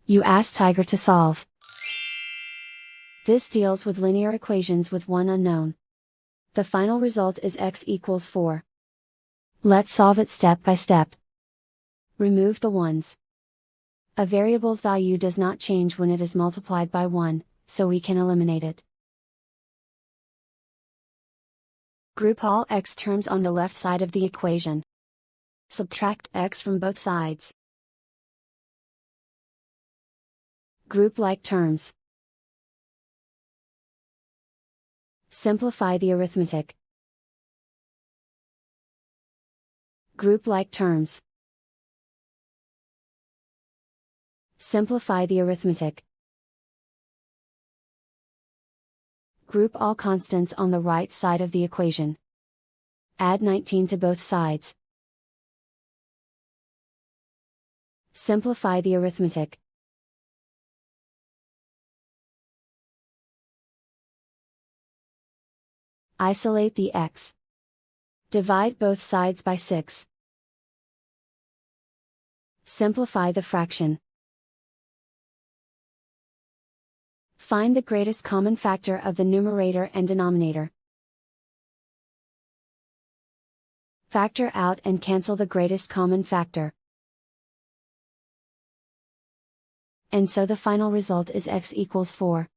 You ask Tiger to solve. This deals with linear equations with one unknown. The final result is x equals 4. Let's solve it step by step. Remove the ones. A variable's value does not change when it is multiplied by 1, so we can eliminate it. Group all x terms on the left side of the equation. Subtract x from both sides. Group like terms. Simplify the arithmetic. Group like terms. Simplify the arithmetic. Group all constants on the right side of the equation. Add 19 to both sides. Simplify the arithmetic. Isolate the x. Divide both sides by 6. Simplify the fraction. Find the greatest common factor of the numerator and denominator. Factor out and cancel the greatest common factor. And so the final result is x equals 4.